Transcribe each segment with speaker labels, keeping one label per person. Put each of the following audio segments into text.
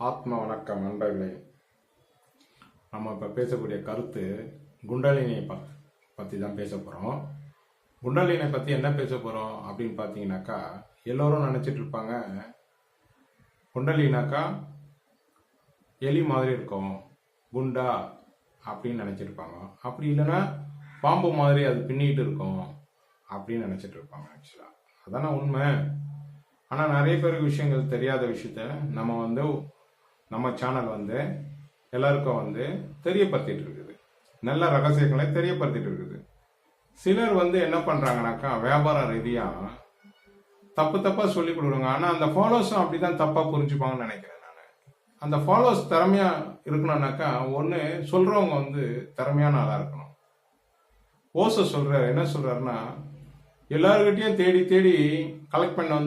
Speaker 1: ஆத்ம வணக்கம் நண்பர்களே. நம்ம இப்போ பேசக்கூடிய கருத்து குண்டலினியை பற்றி தான் பேச போகிறோம். குண்டலினை பற்றி என்ன பேச போகிறோம் அப்படின்னு பார்த்தீங்கன்னாக்கா, எல்லோரும் நினச்சிட்டு இருப்பாங்க குண்டலினாக்கா எலி மாதிரி இருக்கும், குண்டா அப்படின்னு நினச்சிருப்பாங்க. அப்படி இல்லைன்னா பாம்பு மாதிரி அது பின்னிட்டு இருக்கும் அப்படின்னு நினச்சிட்டு இருப்பாங்க. ஆக்சுவலாக அதான உண்மை. ஆனால் நிறைய பேருக்கு விஷயங்கள் தெரியாத விஷயத்த நம்ம சேனல் எல்லாருக்கும் தெரியப்படுத்திட்டு இருக்குது. நல்ல ரகசியங்களை தெரியப்படுத்திட்டு இருக்குது. சிலர் என்ன பண்ணுறாங்கனாக்கா, வியாபார ரீதியாக தப்பா சொல்லி கொடுக்குறாங்க. ஆனால் அந்த ஃபாலோஸும் அப்படிதான் தப்பாக புரிஞ்சுப்பாங்கன்னு நினைக்கிறேன் நான். அந்த ஃபாலோஸ் திறமையாக இருக்கணும்னாக்கா, ஒன்று சொல்கிறவங்க திறமையான ஆளாக இருக்கணும். ஓசோ சொல்கிறார், என்ன சொல்கிறாருன்னா, எல்லாருக்கிட்டையும் தேடி தேடி கலெக்ட் பண்ண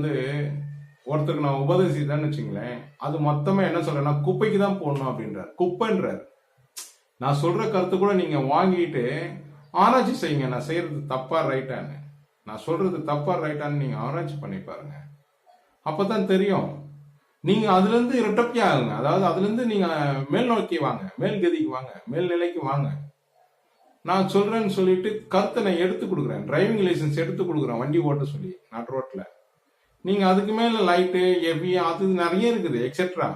Speaker 1: ஒருத்தருக்கு நான் உபதேசித்தேன்னு வச்சுங்களேன், அது மொத்தமாக என்ன சொல்றேன்னா குப்பைக்கு தான் போடணும் அப்படின்றார். குப்பைன்றார். நான் சொல்ற கருத்து கூட நீங்க வாங்கிட்டு ஆராய்ச்சி செய்யுங்க, நான் செய்யறது தப்பா ரைட்டான்னு, நான் சொல்றது தப்பா ரைட்டான்னு நீங்க ஆராய்ச்சி பண்ணி பாருங்க. அப்பதான் தெரியும். நீங்க அதுல இருந்து இரட்டப்பி ஆகுங்க. அதாவது அதுல இருந்து நீங்க மேல் நோக்கி வாங்க, மேல் கதிக்கு வாங்க, மேல் நிலைக்கு வாங்க. நான் சொல்றேன்னு சொல்லிட்டு கருத்தை நான் எடுத்து கொடுக்குறேன், டிரைவிங் லைசன்ஸ் எடுத்து கொடுக்குறேன் வண்டி ஓட்ட சொல்லி நாட்டு ரோட்ல. நீங்க அதுக்கு மேல லைட்டு ஹெவி அது நிறைய இருக்குது எக்ஸெட்ரா.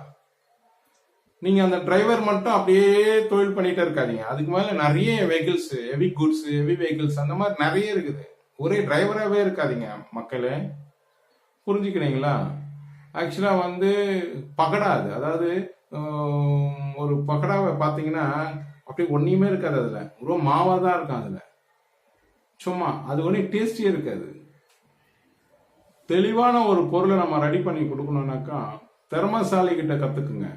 Speaker 1: நீங்க அந்த டிரைவர் மட்டும் அப்படியே தொழில் பண்ணிட்டே இருக்காதீங்க. அதுக்கு மேல நிறைய vehicles, heavy goods, heavy vehicles அந்த மாதிரி நிறைய இருக்குது. ஒரே டிரைவராகவே இருக்காதீங்க மக்களே, புரிஞ்சுக்கிறீங்களா? ஆக்சுவலா பகடா அது, அதாவது ஒரு பகடாவை பார்த்தீங்கன்னா அப்படியே ஒன்றையுமே இருக்காது, அதுல ரொம்ப மாவா தான் இருக்கும். அதுல சும்மா அது ஒன்றும் டேஸ்டியே இருக்காது. தெளிவான ஒரு பொருளை நம்ம ரெடி பண்ணி கொடுக்கணும்னாக்கா திறமசாலி கிட்ட கத்துக்குங்க,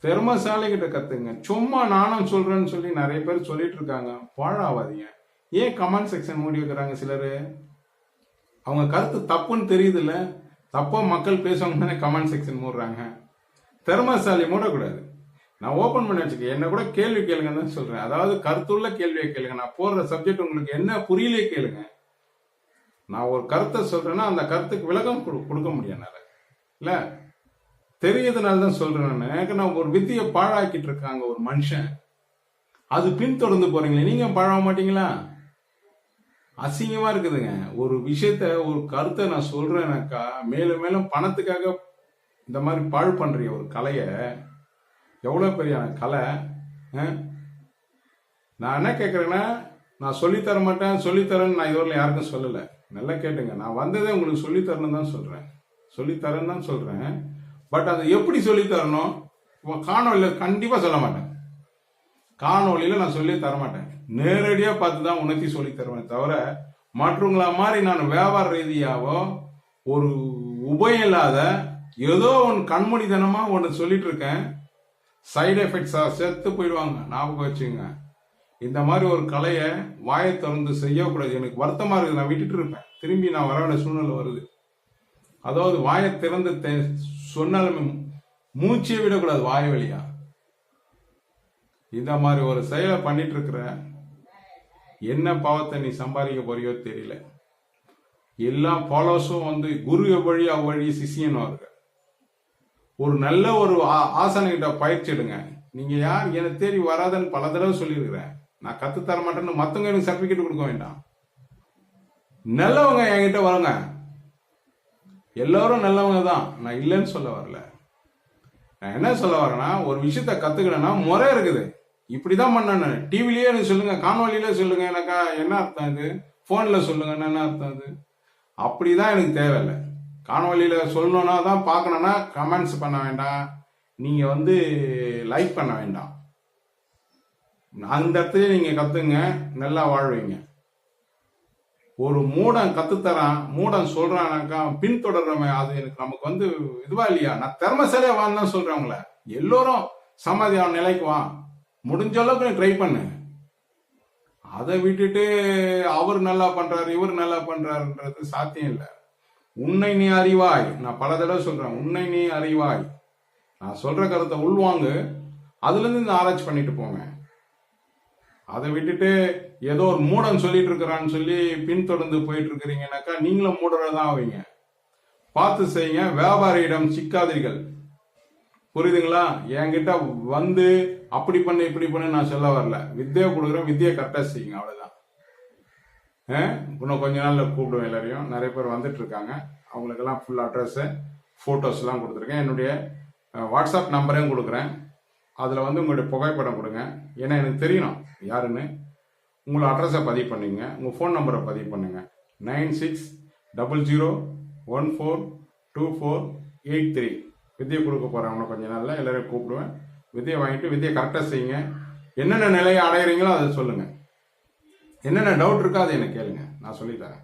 Speaker 1: திறமசாலி கிட்ட கத்துங்க. சும்மா நானும் சொல்றேன்னு சொல்லி நிறைய பேர் சொல்லிட்டு இருக்காங்க, பாழாவாதீங்க. ஏன் கமெண்ட் செக்ஷன் மூடி வைக்கிறாங்க சிலர்? அவங்க கருத்து தப்புன்னு தெரியுது இல்ல, தப்பா மக்கள் பேசுவாங்க தானே கமெண்ட் செக்ஷன் மூடுறாங்க. திறமசாலி மூடக்கூடாது. நான் ஓபன் பண்ணி வச்சுக்க, என்ன கூட கேள்வி கேளுங்கன்னு தான் சொல்றேன். அதாவது கருத்துள்ள கேள்வியை கேளுங்க. நான் போடுற சப்ஜெக்ட் உங்களுக்கு என்ன புரியலே கேளுங்க. நான் ஒரு கருத்தை சொல்றேன்னா அந்த கருத்துக்கு விளக்கம் கொடுக்க முடியும் இல்ல, தெரியறதுனால தான் சொல்றேன். எனக்கு நான் ஒரு வித்தியை பாழாக்கிட்டு இருக்காங்க ஒரு மனுஷன், அது பின்தொடர்ந்து போறீங்களே, நீங்க பாழாக மாட்டீங்களா? அசிங்கமா இருக்குதுங்க. ஒரு விஷயத்த, ஒரு கருத்தை நான் சொல்றேனாக்கா மேலும் மேலும் பணத்துக்காக இந்த மாதிரி பாழ் பண்றீங்க ஒரு கலைய. எவ்வளவு பெரிய கலை. நான் என்ன கேட்கறேன்னா, நான் சொல்லித்தர மாட்டேன், சொல்லித்தரேன்னு நான் இதுவரை யாருக்கும் சொல்லலை. நல்லா கேட்டுங்க, நான் வந்ததே உங்களுக்கு சொல்லித்தரணும் தான் சொல்றேன், சொல்லித்தரேன்னு தான் சொல்றேன். பட் அதை எப்படி சொல்லித்தரணும் காணொலியில் கண்டிப்பா சொல்ல மாட்டேன். காணொலியில நான் சொல்லி தர மாட்டேன், நேரடியா பார்த்து தான் உணர்த்தி சொல்லி தருவேன். தவிர மற்றவங்கள மாதிரி நான் வியாபார ரீதியாவோ ஒரு உபயம் இல்லாத ஏதோ ஒன்று கண்மூடித்தனமா ஒன்று சொல்லிட்டு இருக்கேன். சைடு எஃபெக்ட்ஸா செத்து போயிடுவாங்க, ஞாபகம் வச்சுங்க. இந்த மாதிரி ஒரு கலையை வாயை திறந்து செய்யக்கூடாது. எனக்கு வருத்தமா இருக்குது, நான் விட்டுட்டு இருப்பேன், திரும்பி நான் வர வேண்டிய சூழ்நிலை வருது. அதாவது வாயை திறந்து சொன்னாலுமே மூச்சே விடக்கூடாது வாய வழியா. இந்த மாதிரி ஒரு செயலை பண்ணிட்டு இருக்கிற, என்ன பாவத்தை நீ சம்பாதிக்க போறியோ தெரியல. எல்லா ஃபாலோஸும் குரு எவ்வழி அவ்வழி சிஷியனும் இருக்கு. ஒரு நல்ல ஒரு ஆசனைகிட்ட பயிற்சி எடுங்க. நீங்க யார் எனக்கு தேடி வராதன்னு பல தடவை சொல்லியிருக்கிறேன். நான் கத்து தர மாட்டேன்னு மத்தவங்க எனக்கு சர்டிபிகேட் கொடுக்க வேண்டாம். நல்லவங்க என்கிட்ட வருங்க, எல்லாரும் நல்லவங்க தான், நான் இல்லைன்னு சொல்ல வரல. நான் என்ன சொல்ல வரேன்னா, ஒரு விஷயத்த கத்துக்கணும்னா முறை இருக்குது. இப்படிதான் பண்ண டிவிலேயே எனக்கு சொல்லுங்க, காணொலியில சொல்லுங்க, எனக்கா என்ன அர்த்தம் இது? போன்ல சொல்லுங்க, என்ன அர்த்தம் இது? அப்படிதான் எனக்கு தேவையில்லை. காணொலியில சொல்லணும்னா தான் பார்க்கணும்னா கமெண்ட்ஸ் பண்ண வேண்டாம், நீங்க லைக் பண்ண வேண்டாம். அந்த இடத்துல நீங்க கத்துங்க, நல்லா வாழ்வீங்க. ஒரு மூடன் கத்துத்தரான், மூடன் சொல்றானாக்கா பின்தொடர்றவன், அது எனக்கு நமக்கு இதுவா இல்லையா? நான் திறமசாலியா வான்னு தான் சொல்றேன் உங்களை. எல்லோரும் சமாதியான நிலைக்கு வா, முடிஞ்ச அளவுக்கு நீ ட்ரை பண்ணு. அதை விட்டுட்டு அவர் நல்லா பண்றாரு, இவர் நல்லா பண்றாருன்றது சாத்தியம் இல்லை. உன்னை நீ அறிவாய், நான் பல தடவை சொல்றேன், உன்னை நீ அறிவாய். நான் சொல்ற கருத்தை உள்வாங்கு, அதுல இருந்து இந்த ஆராய்ச்சி பண்ணிட்டு போங்க. அதை விட்டுட்டு ஏதோ ஒரு மூடன் சொல்லிட்டு இருக்கிறான்னு சொல்லி பின்தொடர்ந்து போயிட்டு இருக்கிறீங்கன்னாக்கா நீங்களும் மூடதான் ஆவீங்க. பார்த்து செய்யுங்க, வியாபாரியிடம் சிக்காதீர்கள். புரியுதுங்களா? என்கிட்ட வந்து அப்படி பண்ணு இப்படி பண்ணு நான் சொல்ல வரல. வித்தியை கொடுக்குறேன், வித்தியை கரெக்டாக செய்யுங்க, அவ்வளோதான். இன்னும் கொஞ்ச நாளில் கூப்பிடுவேன் எல்லாரையும். நிறைய பேர் வந்துட்டு இருக்காங்க. அவங்களுக்கெல்லாம் ஃபுல் அட்ரஸு ஃபோட்டோஸ்லாம் கொடுத்துருக்கேன். என்னுடைய வாட்ஸ்அப் நம்பரையும் கொடுக்குறேன். அதில் வந்து உங்களுடைய புகைப்படம் கொடுங்க. ஏன்னா எனக்கு தெரியணும் யாருன்னு. உங்களோட அட்ரஸை பதிவு பண்ணிங்க, உங்கள் ஃபோன் நம்பரை பதிவு பண்ணுங்க. 9600142483. வித்தியை கொடுக்க போகிறேன் கொஞ்ச நாளில். எல்லாரையும் கூப்பிடுவேன். வித்தியை வாங்கிட்டு வித்தியை கரெக்டாக செய்யுங்க. என்னென்ன நிலையை அடையிறீங்களோ அதை சொல்லுங்கள். என்னென்ன டவுட் இருக்கோ அதை எனக்கு கேளுங்க, நான் சொல்லித்தரேன்.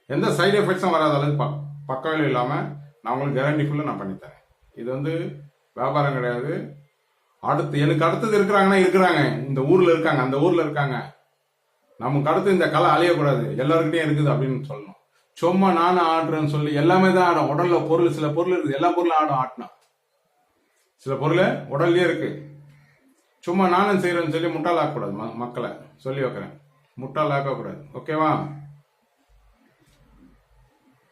Speaker 1: எந்த சைடு எஃபெக்ட்ஸும் வராத அளவுக்கு பக்கம் இல்லாமல் நான் உங்களுக்கு கேரண்டி ஃபுல்லாக நான் பண்ணித்தரேன். இது வந்து வியாபாரம் கிடையாது. எனக்கு அடுத்தது இருக்கிறாங்கன்னா இருக்கிறாங்க, இந்த ஊரில் இருக்காங்க, அந்த ஊரில் இருக்காங்க. நமக்கு அடுத்து இந்த கலை அழியக்கூடாது, எல்லாருக்கிட்டையும் இருக்குது அப்படின்னு சொல்லணும். சும்மா நானும் ஆடுறேன்னு சொல்லி எல்லாமே தான் ஆடும். உடல்ல பொருள், சில பொருள் இருக்குது, எல்லா பொருளும் ஆடும். ஆட்டினா சில பொருள் உடல்லே இருக்கு. சும்மா நானும் செய்யறேன்னு சொல்லி முட்டாளாக்கக்கூடாது. மக்களை சொல்லி வைக்கிறேன், முட்டாளாக்கக்கூடாது. ஓகேவா?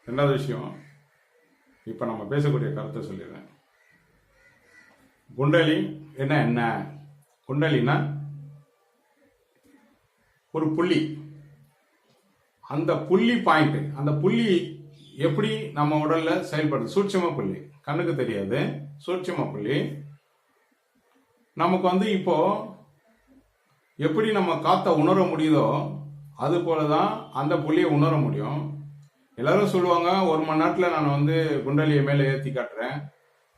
Speaker 1: ரெண்டாவது விஷயம், இப்ப நம்ம பேசக்கூடிய கருத்தை சொல்லிடுறேன். குண்டலி என்ன? குண்டலினா ஒரு புள்ளி. அந்த புள்ளி பாயிண்ட், அந்த புள்ளி எப்படி நம்ம உடல்ல செயல்படுது? சூட்சம புள்ளி, கண்ணுக்கு தெரியாது, சூட்சம புள்ளி. நமக்கு வந்து இப்போ எப்படி நம்ம காத்த உணர முடியுதோ அது போலதான் அந்த புள்ளியை உணர முடியும். எல்லாரும் சொல்லுவாங்க, 1 மணி நேரத்தில் நான் வந்து குண்டலியை மேலே ஏற்றி காட்டுறேன்,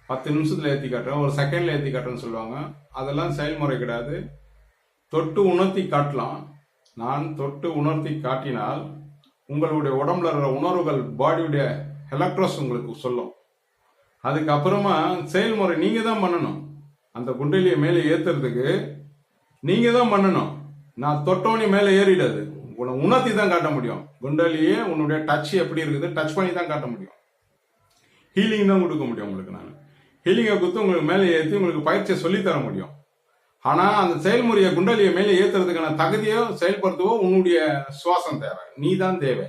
Speaker 1: 10 நிமிஷத்துல ஏற்றி காட்டுறேன், 1 செகண்ட்ல ஏற்றி காட்டுறேன்னு சொல்லுவாங்க. அதெல்லாம் செயல்முறை கிடையாது. தொட்டு உணர்த்தி காட்டலாம். நான் தொட்டு உணர்த்தி காட்டினால் உங்களுடைய உடம்புல இருக்கிற உணர்வுகள், பாடியுடைய எலக்ட்ரோஸ் உங்களுக்கு சொல்லும். அதுக்கப்புறமா செயல்முறை நீங்க தான் பண்ணணும். அந்த குண்டலியை மேலே ஏத்துறதுக்கு நீங்க தான் பண்ணணும். நான் தொட்டோனே மேலே ஏறிடாது. உணர்த்தி தான் காட்ட முடியும். குண்டலியே உன்னுடைய டச் எப்படி இருக்குது, டச் பண்ணி தான் காட்ட முடியும். ஹீலிங் தான் கொடுக்க முடியும் உங்களுக்கு. நான் ஹீலிங்கை கொடுத்து உங்களுக்கு மேலே ஏற்றி உங்களுக்கு பயிற்சியை சொல்லித்தர முடியும். ஆனா அந்த செயல்முறையை, குண்டலியை மேலே ஏத்துறதுக்கான தகுதியோ செயல்படுத்தவோ உன்னுடைய சுவாசம் தேவை, நீ தான் தேவை.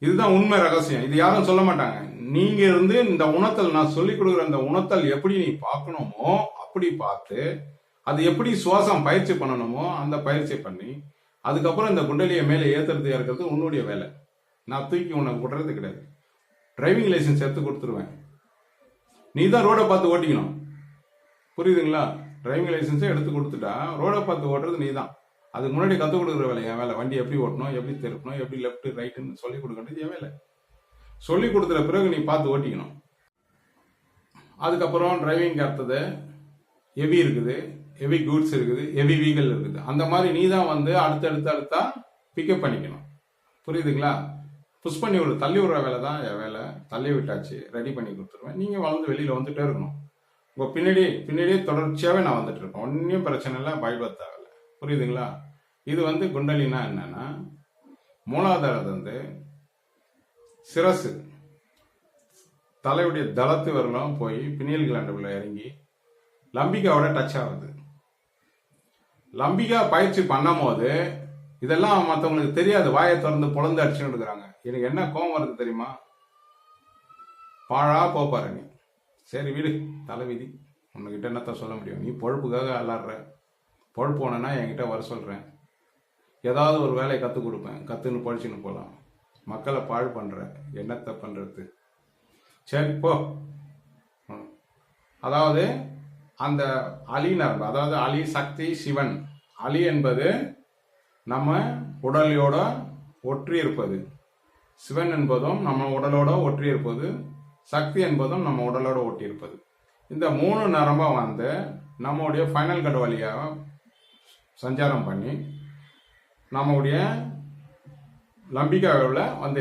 Speaker 1: இதுதான் உண்மை ரகசியம். இது யாரும் சொல்ல மாட்டாங்க. நீங்க இருந்து இந்த உணர்த்தல், நான் சொல்லிக் கொடுக்குற இந்த உணர்த்தல் எப்படி நீ பார்க்கணுமோ அப்படி பார்த்து, அது எப்படி சுவாசம் பயிற்சி பண்ணணுமோ அந்த பயிற்சி பண்ணி, அதுக்கப்புறம் இந்த குண்டலியை மேலே ஏத்துறது இருக்கிறது உன்னுடைய வேலை. நான் தூக்கி உனக்கு விடுறது கிடையாது. டிரைவிங் லைசன்ஸ் எடுத்து கொடுத்துருவேன், நீ தான் ரோடை பார்த்து ஓட்டிக்கணும். புரியுதுங்களா? டிரைவிங் லைசன்ஸை எடுத்து கொடுத்துட்டா ரோடை பார்த்து ஓட்டுறது நீ தான். அதுக்கு முன்னாடி கற்றுக் கொடுக்குற வேலை என் வேலை. வண்டி எப்படி ஓட்டணும், எப்படி திருப்பணும், எப்படி லெஃப்ட் ரைட்டுன்னு சொல்லி கொடுக்கறது என் வேலை. சொல்லி கொடுத்துற பிறகு நீ பார்த்து ஓட்டிக்கணும். அதுக்கப்புறம் டிரைவிங் அடுத்தது ஹெவி இருக்குது, ஹெவி கூட்ஸ் இருக்குது, ஹெவி வீகல் இருக்குது. அந்த மாதிரி நீ தான் வந்து அடுத்தா பிக்கப் பண்ணிக்கணும். புரியுதுங்களா? புஷ் பண்ணி விடு, தள்ளி விடுற வேலை தான் என் வேலை. தள்ளி விட்டாச்சு, ரெடி பண்ணி கொடுத்துருவேன். நீங்கள் வளர்ந்து வெளியில் வந்துட்டே இருக்கணும். உங்கள் பின்னாடியே தொடர்ச்சியாகவே நான் வந்துட்டு இருக்கேன். ஒன்றும் பிரச்சனை இல்லை, பயப்பட தேவையில்லை. புரியுதுங்களா? இது வந்து குண்டலினா என்னன்னா, மூலாதாரத்தை வந்து சிரசு, தலையுடைய தளத்து வரலாம் போய் பினியல் கிளாண்டுக்குள்ள இறங்கி லம்பிகாவோட டச் ஆகுது. லம்பிகா பயிற்சி பண்ணும் போது இதெல்லாம் மற்றவங்களுக்கு தெரியாது. வாயை திறந்து பொழந்து அடிச்சுன்னு இருக்கிறாங்க. எனக்கு என்ன கோவம் வருது தெரியுமா? பாழா போப்பாரு நீ. சரி விடு, தலைவிதி. உன்கிட்ட என்னத்தான் சொல்ல முடியும்? நீ பொழப்புக்காக அல்லாடுற. பொழப்பு போனேன்னா என்கிட்ட வர சொல்றேன், ஏதாவது ஒரு வேலையை கற்றுக் கொடுப்பேன், கற்றுன்னு படிச்சுன்னு போகலாம். மக்களை பாழ் பண்ற, என்னத்தை பண்றது? சரி போ. அதாவது அந்த அலி நரம்பு, அதாவது அலி சக்தி சிவன். அலி என்பது நம்ம உடலோட ஒற்றி இருப்பது, சிவன் என்பதும் நம்ம உடலோட ஒற்றி இருப்பது, சக்தி என்பதும் நம்ம உடலோட ஒட்டி இருப்பது. இந்த 3 நரம்பை வந்து நம்முடைய ஃபைனல் கட் வழியாக சஞ்சாரம் பண்ணி நம்முடைய லம்பிகாவில் வந்து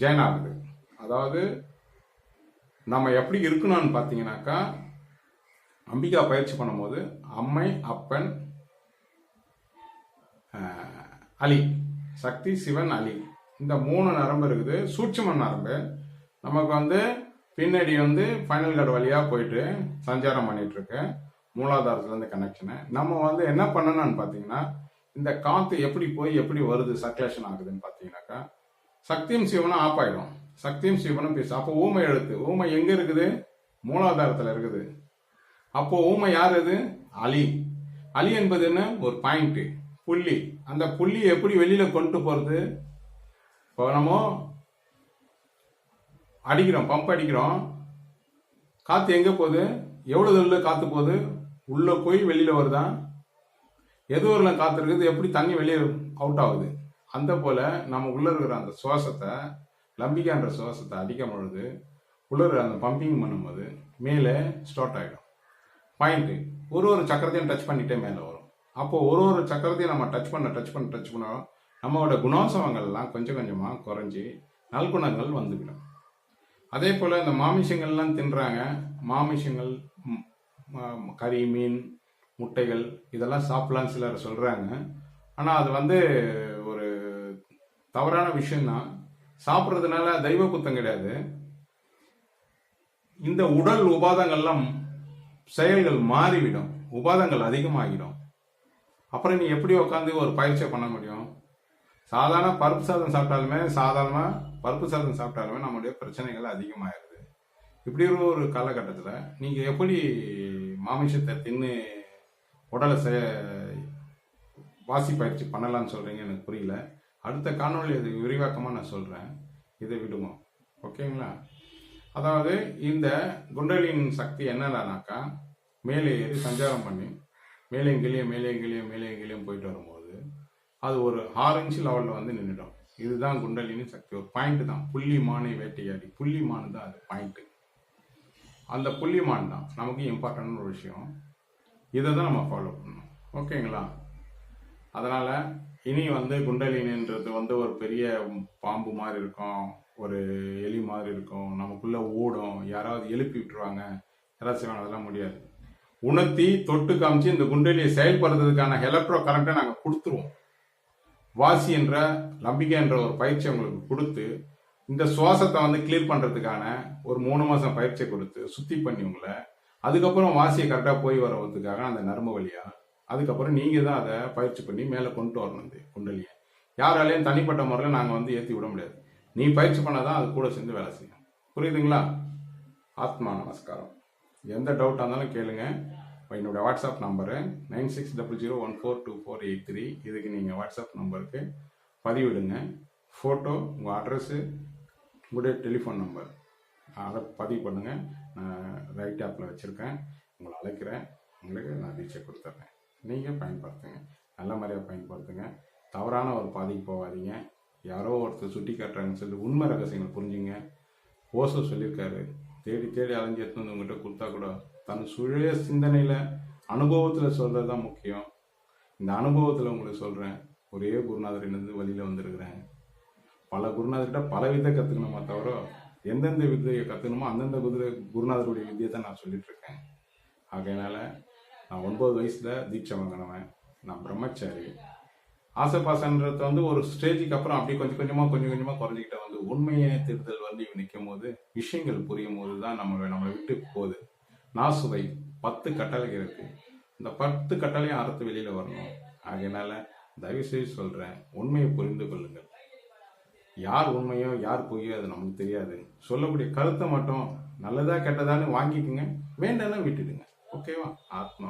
Speaker 1: ஜாயின் ஆகுது. அதாவது நம்ம எப்படி இருக்கணும்னு பார்த்தீங்கன்னாக்கா, அம்பிகா பயிற்சி பண்ணும்போது அம்மை, அப்பன், அலி, சக்தி, சிவன், அலி, இந்த 3 நரம்பு இருக்குது. சூட்சும நரம்பு நமக்கு வந்து பின்னாடி வந்து ஃபைனல் கார்டு வழியாக போயிட்டு சஞ்சாரம் பண்ணிட்டு இருக்கு. மூலாதாரத்துலேருந்து கனெக்ஷனை நம்ம வந்து என்ன பண்ணணும்னு பார்த்தீங்கன்னா, இந்த காற்று எப்படி போய் எப்படி வருது, சர்க்குலேஷன் ஆகுதுன்னு பார்த்தீங்கன்னாக்கா, சக்தியும் சிவனும் ஆஃப் ஆயிடும். சக்தியும் சிவனும் பேசு. அப்போ ஊமை எழுத்து, ஊமை எங்கே இருக்குது? மூலாதாரத்தில் இருக்குது. அப்போ ஊமை யார் அது? அலி. அலி என்பது என்ன? ஒரு பாயிண்ட், புள்ளி. அந்த புள்ளி எப்படி வெளியில கொண்டு போறது? இப்போ நம்ம அடிக்கிறோம், பம்ப் அடிக்கிறோம், காத்து எங்க போகுது? எவ்வளவு தூரம் காத்து போகுது? உள்ள போய் வெளியில வருதா? எது வரலாம் காத்து இருக்குது, எப்படி தண்ணி வெளியே அவுட் ஆகுது? அந்த போல நம்ம உள்ள இருக்கிற அந்த சுவாசத்தை, லம்பிக்கான்ற சுவாசத்தை அடிக்கும் பொழுது உள்ள இருக்கிற அந்த பம்பிங் பண்ணும்போது மேலே ஸ்டார்ட் ஆகிடும். பாயிண்ட் ஒரு சக்கரத்தையும் டச் பண்ணிட்டே மேலே வரும். அப்போ ஒரு சக்கரத்தையும் நம்ம டச் பண்ண நம்மளோட குணாசவங்கள்லாம் கொஞ்சம் கொஞ்சமாக குறைஞ்சி நல்குணங்கள் வந்துவிடும். அதே போல் இந்த மாமிசங்கள்லாம் தின்றாங்க. மாமிசங்கள், கறி, மீன், முட்டைகள் இதெல்லாம் சாப்பிடலான்னு சிலர் சொல்கிறாங்க. ஆனால் அது ஒரு தவறான விஷயம்தான். சாப்பிட்றதுனால தெய்வ குத்தம் கிடையாது. இந்த உடல் உபாதங்கள்லாம் செயல்கள் மாறிவிடும், உபாதங்கள் அதிகமாகிடும். அப்புறம் நீ எப்படி உட்காந்து ஒரு பயிற்சியை பண்ண முடியும்? சாதாரண பருப்பு சாதம் சாப்பிட்டாலுமே நம்முடைய பிரச்சனைகள் அதிகமாகிடுது. இப்படி ஒரு காலகட்டத்தில் நீங்கள் எப்படி மாமிசத்தை தின்னு உடலை வாசி பயிற்சி பண்ணலாம்னு சொல்கிறீங்க? எனக்கு புரியல. அடுத்த காணொலி அது விரிவாக்கமாக நான் சொல்கிறேன். இதை விடுவோம், ஓகேங்களா? அதாவது இந்த குண்டலின் சக்தி என்னடானாக்கா, மேலே ஏறி சஞ்சாரம் பண்ணி மேலே கீழே போயிட்டு வரும்போது அது ஒரு 6 இன்ச்சு லெவலில் நின்றுடும். இதுதான் குண்டலினி சக்தி. ஒரு பாயிண்ட் தான், புள்ளி மானை வேட்டையாடி. புள்ளி மான் தான் அது பாயிண்ட்டு. அந்த புள்ளி மான் தான் நமக்கு இம்பார்ட்டன்ட் ஒரு விஷயம். இதை தான் நம்ம ஃபாலோ பண்ணணும், ஓகேங்களா? அதனால் இனி குண்டலினின்றது ஒரு பெரிய பாம்பு மாதிரி இருக்கும், ஒரு எலி மாதிரி இருக்கும், நமக்குள்ளே ஓடும், யாராவது எழுப்பி விட்டுருவாங்க, யாராவது செய்வாங்க. அதெல்லாம் முடியாது. உணர்த்தி தொட்டு காமிச்சு இந்த குண்டலியை செயல்படுறதுக்கான எலக்ட்ரோ கரண்ட்டை நாங்கள் கொடுத்துருவோம். வாசி என்ற நம்பிக்கை என்ற ஒரு பயிற்சி உங்களுக்கு கொடுத்து இந்த சுவாசத்தை கிளியர் பண்ணுறதுக்கான ஒரு 3 மாதம் பயிற்சியை கொடுத்து சுத்தி பண்ணி உங்களை, அதுக்கப்புறம் வாசியை கரெக்டாக போய் வரதுக்காக அந்த நரம்பு வழியா, அதுக்கப்புறம் நீங்கள் தான் அதை பயிற்சி பண்ணி மேலே கொண்டு வரணும். இந்த குண்டலியை யாராலையும் தனிப்பட்ட முறையில் நாங்கள் ஏற்றி விட முடியாது. நீ பயிற்சி பண்ணாதான் அது கூட சேர்ந்து வேலை செய்யும். புரியுதுங்களா? ஆத்மா நமஸ்காரம். எந்த டவுட்டாக இருந்தாலும் கேளுங்க. என்னோட வாட்ஸ்அப் நம்பரு 9600142483. இதுக்கு நீங்கள் வாட்ஸ்அப் நம்பருக்கு பதிவிடுங்க. ஃபோட்டோ, உங்கள் அட்ரஸ்ஸு, உங்களுடைய டெலிஃபோன் நம்பர் அதை பதிவு பண்ணுங்கள். நான் ரைட் ஆப்பில் வச்சுருக்கேன். உங்களை அழைக்கிறேன். உங்களுக்கு நான் தீட்சை கொடுத்துட்றேன். நீங்கள் பயன்படுத்துங்க, நல்ல முறையாக பயன்படுத்துங்க. தவறான ஒரு பாதைக்கு போகாதீங்க. யாரோ ஒருத்தர் சுட்டி காட்டுறாங்கன்னு சொல்லி உண்மை ரகசியங்கள் புரிஞ்சுங்க. ஓசோ சொல்லியிருக்காரு, தேடி தேடி அலைஞ்சி எடுத்து உங்கள்கிட்ட கொடுத்தா கூட தன் சுய சிந்தனையில் அனுபவத்தில் சொல்கிறது தான் முக்கியம். இந்த அனுபவத்தில் உங்களுக்கு சொல்கிறேன். ஒரே குருநாதரிலிருந்து வழியில் வந்திருக்கிறேன். பல குருநாதர்கிட்ட பல வித்தை கற்றுக்கணுமா தவிர எந்தெந்த வித்தையை கற்றுக்கணுமோ அந்தந்த குருநாதருடைய வித்தியை தான் நான் சொல்லிகிட்ருக்கேன். ஆகையினால நான் 9 வயசில் தீட்சை வாங்கினவன். நான் பிரம்மச்சாரி. ஆசைப்பாசன்றது ஒரு ஸ்டேஜுக்கு அப்புறம் அப்படி கொஞ்சம் கொஞ்சமாக குறைஞ்சிக்கிட்ட உண்மையை தேர்தல் இவன் நிற்கும் போது விஷயங்கள் புரியும் போது தான் நம்மளை விட்டு போகுது. நாசுவை 10 கட்டளைகள் இருக்கு. இந்த 10 கட்டளையும் அறுத்து வெளியில் வரணும். ஆகையினால தயவுசெய்து சொல்கிறேன், உண்மையை புரிந்து கொள்ளுங்கள். யார் உண்மையோ யார் பொய்யோ அது நமக்கு தெரியாது. சொல்லக்கூடிய கருத்தை மட்டும் நல்லதா கெட்டதான்னு வாங்கிக்குங்க, வேண்டாம்னா விட்டுடுங்க. ஓகேவா? ஆத்மா